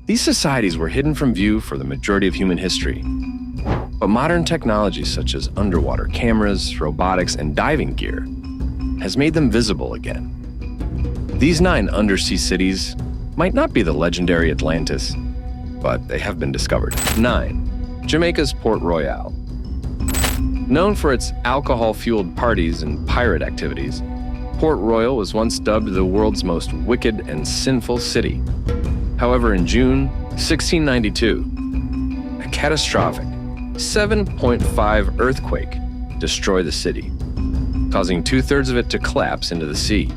These societies were hidden from view for the majority of human history. But modern technologies such as underwater cameras, robotics, and diving gear has made them visible again. These 9 undersea cities might not be the legendary Atlantis, but they have been discovered. 9. Jamaica's Port Royal. Known for its alcohol-fueled parties and pirate activities, Port Royal was once dubbed the world's most wicked and sinful city. However, in June 1692, a catastrophic 7.5 earthquake destroyed the city, causing 2/3 of it to collapse into the sea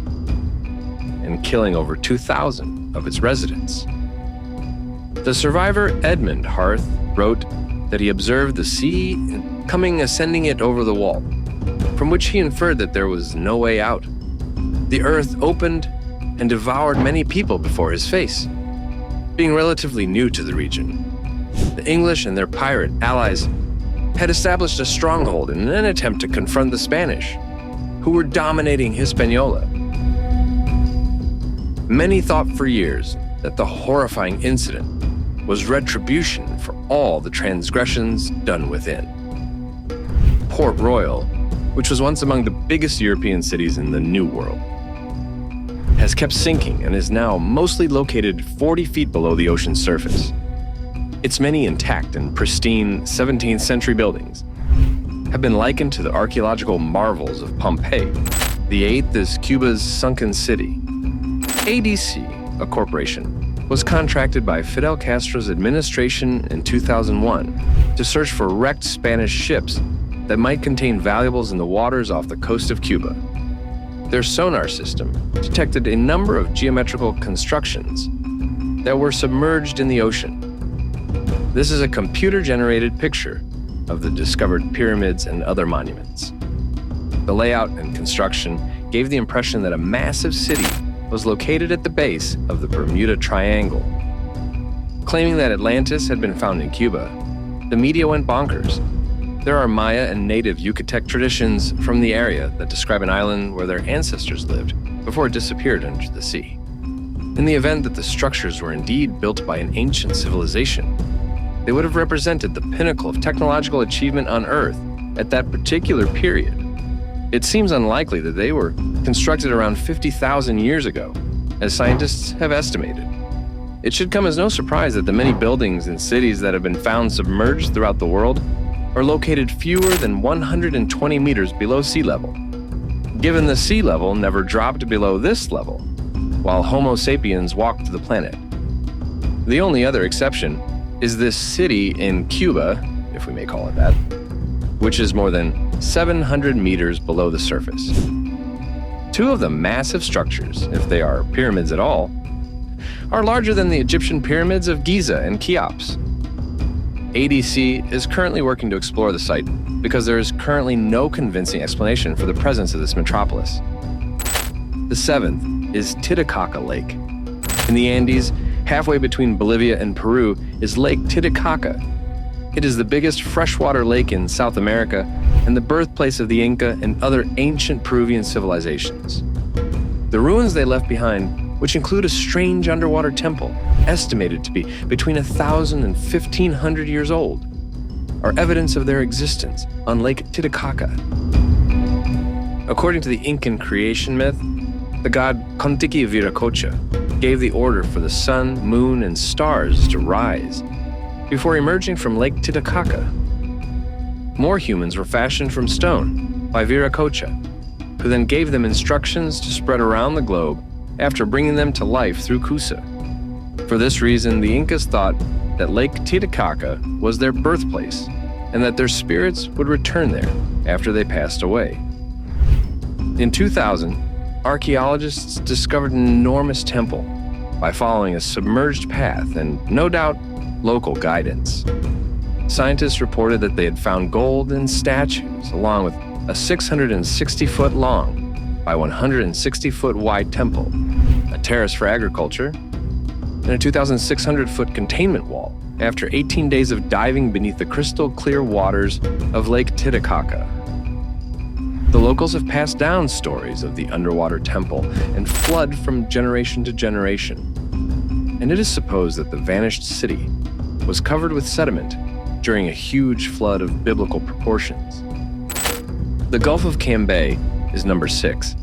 and killing over 2,000 of its residents. The survivor Edmund Harth wrote that he observed the sea ascending it over the wall, from which he inferred that there was no way out. The earth opened and devoured many people before his face. Being relatively new to the region, the English and their pirate allies had established a stronghold in an attempt to confront the Spanish, who were dominating Hispaniola. Many thought for years that the horrifying incident was retribution for all the transgressions done within. Port Royal, which was once among the biggest European cities in the New World, has kept sinking and is now mostly located 40 feet below the ocean's surface. Its many intact and pristine 17th century buildings have been likened to the archaeological marvels of Pompeii. The 8th is Cuba's sunken city. ADC, a corporation, was contracted by Fidel Castro's administration in 2001 to search for wrecked Spanish ships that might contain valuables in the waters off the coast of Cuba. Their sonar system detected a number of geometrical constructions that were submerged in the ocean. This is a computer-generated picture of the discovered pyramids and other monuments. The layout and construction gave the impression that a massive city was located at the base of the Bermuda Triangle. Claiming that Atlantis had been found in Cuba, the media went bonkers. There are Maya and native Yucatec traditions from the area that describe an island where their ancestors lived before it disappeared under the sea. In the event that the structures were indeed built by an ancient civilization, they would have represented the pinnacle of technological achievement on Earth at that particular period. It seems unlikely that they were constructed around 50,000 years ago, as scientists have estimated. It should come as no surprise that the many buildings and cities that have been found submerged throughout the world are located fewer than 120 meters below sea level, given the sea level never dropped below this level while Homo sapiens walked the planet. The only other exception is this city in Cuba, if we may call it that, which is more than 700 meters below the surface. 2 of the massive structures, if they are pyramids at all, are larger than the Egyptian pyramids of Giza and Cheops. ADC is currently working to explore the site because there is currently no convincing explanation for the presence of this metropolis. The 7th is Titicaca Lake. In the Andes, halfway between Bolivia and Peru, is Lake Titicaca. It is the biggest freshwater lake in South America and the birthplace of the Inca and other ancient Peruvian civilizations. The ruins they left behind, which include a strange underwater temple estimated to be between 1,000 and 1,500 years old, are evidence of their existence on Lake Titicaca. According to the Incan creation myth, the god Viracocha gave the order for the sun, moon, and stars to rise before emerging from Lake Titicaca. More humans were fashioned from stone by Viracocha, who then gave them instructions to spread around the globe after bringing them to life through Cusa. For this reason, the Incas thought that Lake Titicaca was their birthplace and that their spirits would return there after they passed away. In 2000, archaeologists discovered an enormous temple by following a submerged path and, no doubt, local guidance. Scientists reported that they had found gold and statues, along with a 660-foot long by 160-foot wide temple, a terrace for agriculture, and a 2,600-foot containment wall after 18 days of diving beneath the crystal clear waters of Lake Titicaca. The locals have passed down stories of the underwater temple and flood from generation to generation. and it is supposed that the vanished city was covered with sediment during a huge flood of biblical proportions. The Gulf of Cambay is number 6.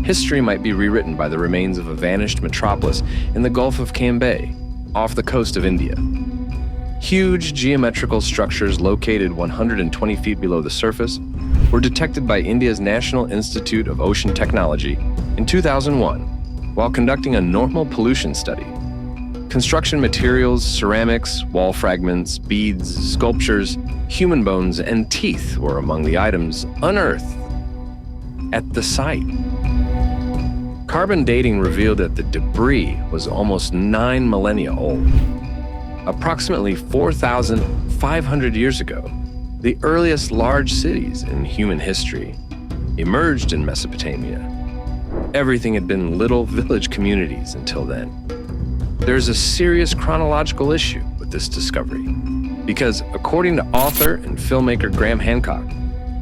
History might be rewritten by the remains of a vanished metropolis in the Gulf of Cambay, off the coast of India. Huge geometrical structures located 120 feet below the surface were detected by India's National Institute of Ocean Technology in 2001 while conducting a normal pollution study. Construction materials, ceramics, wall fragments, beads, sculptures, human bones, and teeth were among the items unearthed at the site. Carbon dating revealed that the debris was almost 9 millennia old. Approximately 4,500 years ago, the earliest large cities in human history emerged in Mesopotamia. Everything had been little village communities until then. There's a serious chronological issue with this discovery, because according to author and filmmaker Graham Hancock,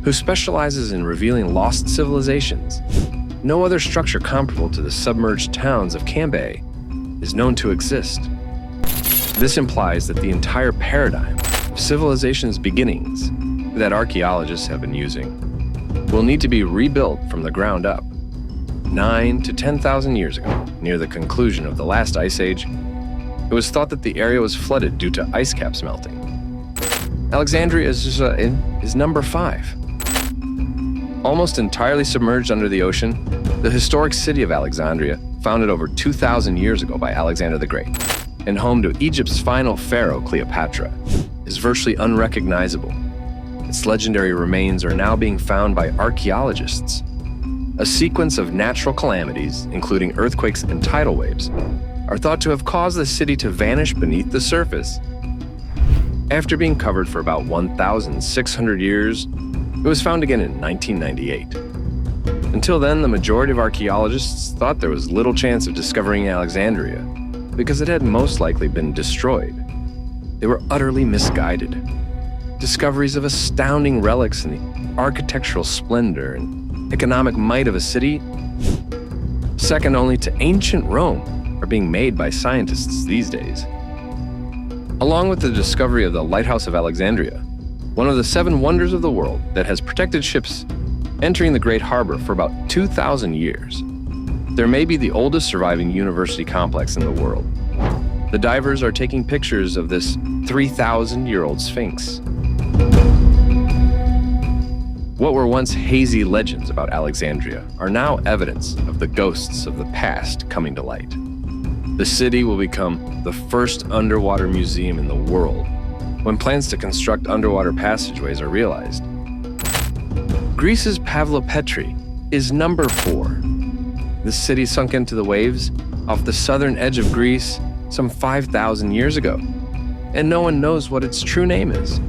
who specializes in revealing lost civilizations, no other structure comparable to the submerged towns of Cambay is known to exist. This implies that the entire paradigm of civilization's beginnings that archaeologists have been using will need to be rebuilt from the ground up. 9 to 10,000 years ago, near the conclusion of the last ice age, it was thought that the area was flooded due to ice caps melting. Alexandria is number 5. Almost entirely submerged under the ocean, the historic city of Alexandria, founded over 2,000 years ago by Alexander the Great, and home to Egypt's final pharaoh, Cleopatra, is virtually unrecognizable. Its legendary remains are now being found by archaeologists. A sequence of natural calamities, including earthquakes and tidal waves, are thought to have caused the city to vanish beneath the surface. After being covered for about 1,600 years, it was found again in 1998. Until then, the majority of archaeologists thought there was little chance of discovering Alexandria because it had most likely been destroyed. They were utterly misguided. Discoveries of astounding relics in the architectural splendor and economic might of a city, second only to ancient Rome, are being made by scientists these days. Along with the discovery of the Lighthouse of Alexandria, one of the 7 wonders of the world that has protected ships entering the Great Harbor for about 2,000 years, there may be the oldest surviving university complex in the world. The divers are taking pictures of this 3,000-year-old Sphinx. What were once hazy legends about Alexandria are now evidence of the ghosts of the past coming to light. The city will become the first underwater museum in the world when plans to construct underwater passageways are realized. Greece's Pavlopetri is number 4. The city sunk into the waves off the southern edge of Greece some 5,000 years ago, and no one knows what its true name is.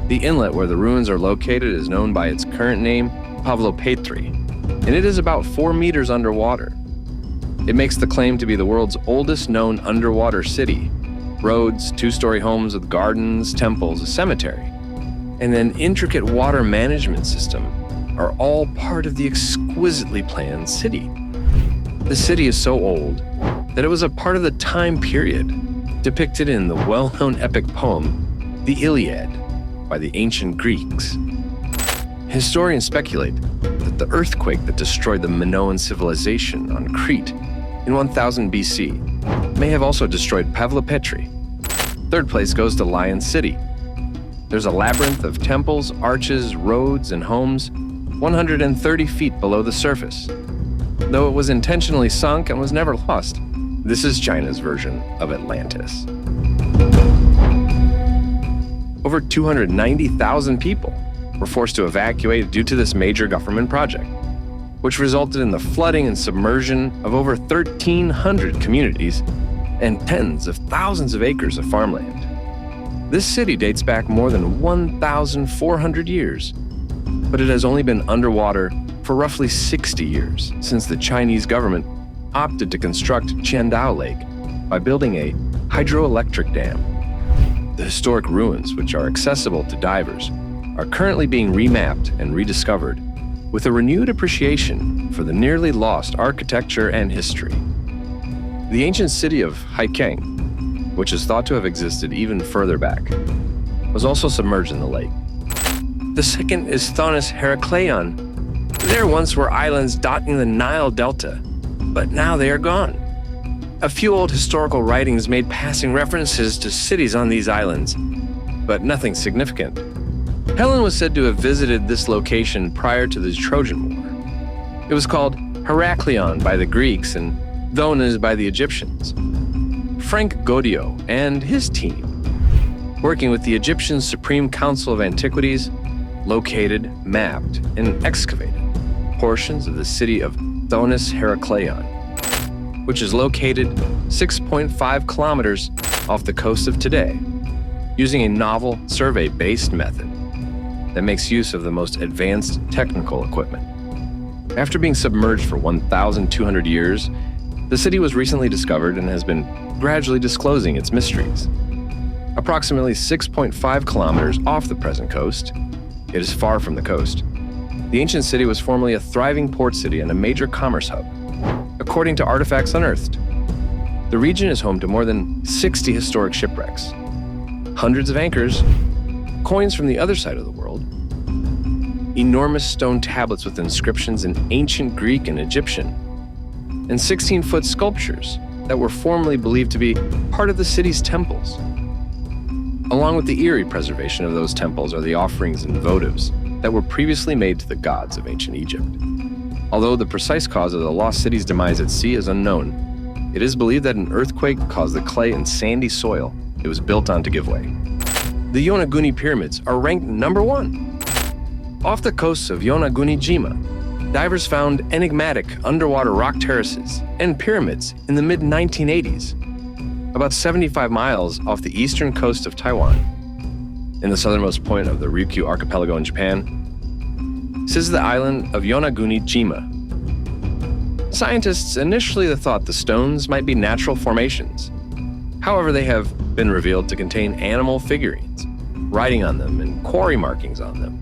The inlet where the ruins are located is known by its current name, Pavlopetri, and it is about 4 meters underwater. It makes the claim to be the world's oldest known underwater city. Roads, 2-story homes with gardens, temples, a cemetery, and an intricate water management system are all part of the exquisitely planned city. The city is so old that it was a part of the time period depicted in the well-known epic poem, the Iliad, by the ancient Greeks. Historians speculate that the earthquake that destroyed the Minoan civilization on Crete in 1000 BC may have also destroyed Pavlopetri. Third place goes to Lion City. There's a labyrinth of temples, arches, roads, and homes 130 feet below the surface. Though it was intentionally sunk and was never lost, this is China's version of Atlantis. Over 290,000 people were forced to evacuate due to this major government project, which resulted in the flooding and submersion of over 1,300 communities and tens of thousands of acres of farmland. This city dates back more than 1,400 years, but it has only been underwater for roughly 60 years since the Chinese government opted to construct Qiandao Lake by building a hydroelectric dam. The historic ruins, which are accessible to divers, are currently being remapped and rediscovered with a renewed appreciation for the nearly lost architecture and history. The ancient city of Haikeng, which is thought to have existed even further back, was also submerged in the lake. The second is Thonis-Heracleon. There once were islands dotting the Nile Delta, but now they are gone. A few old historical writings made passing references to cities on these islands, but nothing significant. Helen was said to have visited this location prior to the Trojan War. It was called Heracleon by the Greeks and Thonis by the Egyptians. Frank Godio and his team, working with the Egyptian Supreme Council of Antiquities, located, mapped, and excavated portions of the city of Thonis-Heracleon, which is located 6.5 kilometers off the coast of today, using a novel survey-based method that makes use of the most advanced technical equipment. After being submerged for 1,200 years, the city was recently discovered and has been gradually disclosing its mysteries. Approximately 6.5 kilometers off the present coast, it is far from the coast. The ancient city was formerly a thriving port city and a major commerce hub, according to artifacts unearthed. The region is home to more than 60 historic shipwrecks, hundreds of anchors, coins from the other side of the world, enormous stone tablets with inscriptions in ancient Greek and Egyptian, and 16-foot sculptures that were formerly believed to be part of the city's temples. Along with the eerie preservation of those temples are the offerings and votives that were previously made to the gods of ancient Egypt. Although the precise cause of the lost city's demise at sea is unknown, it is believed that an earthquake caused the clay and sandy soil it was built on to give way. The Yonaguni pyramids are ranked number 1. Off the coasts of Yonaguni Jima, divers found enigmatic underwater rock terraces and pyramids in the mid-1980s, about 75 miles off the eastern coast of Taiwan. In the southernmost point of the Ryukyu archipelago in Japan, sits the island of Yonaguni Jima. Scientists initially thought the stones might be natural formations. However, they have been revealed to contain animal figurines, writing on them and quarry markings on them.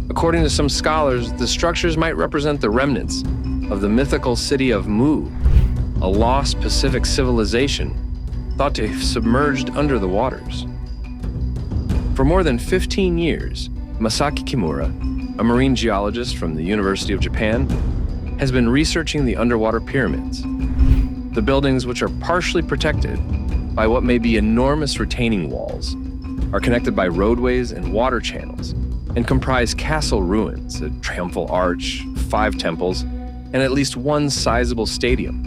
According to some scholars, the structures might represent the remnants of the mythical city of Mu, a lost Pacific civilization thought to have submerged under the waters. For more than 15 years, Masaki Kimura, a marine geologist from the University of Japan, has been researching the underwater pyramids. The buildings, which are partially protected by what may be enormous retaining walls, are connected by roadways and water channels and comprise castle ruins, a triumphal arch, 5 temples, and at least one sizable stadium.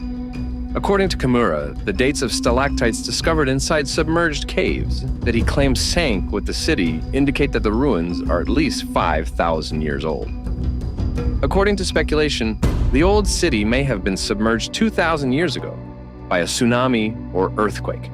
According to Kimura, the dates of stalactites discovered inside submerged caves that he claims sank with the city indicate that the ruins are at least 5,000 years old. According to speculation, the old city may have been submerged 2,000 years ago by a tsunami or earthquake.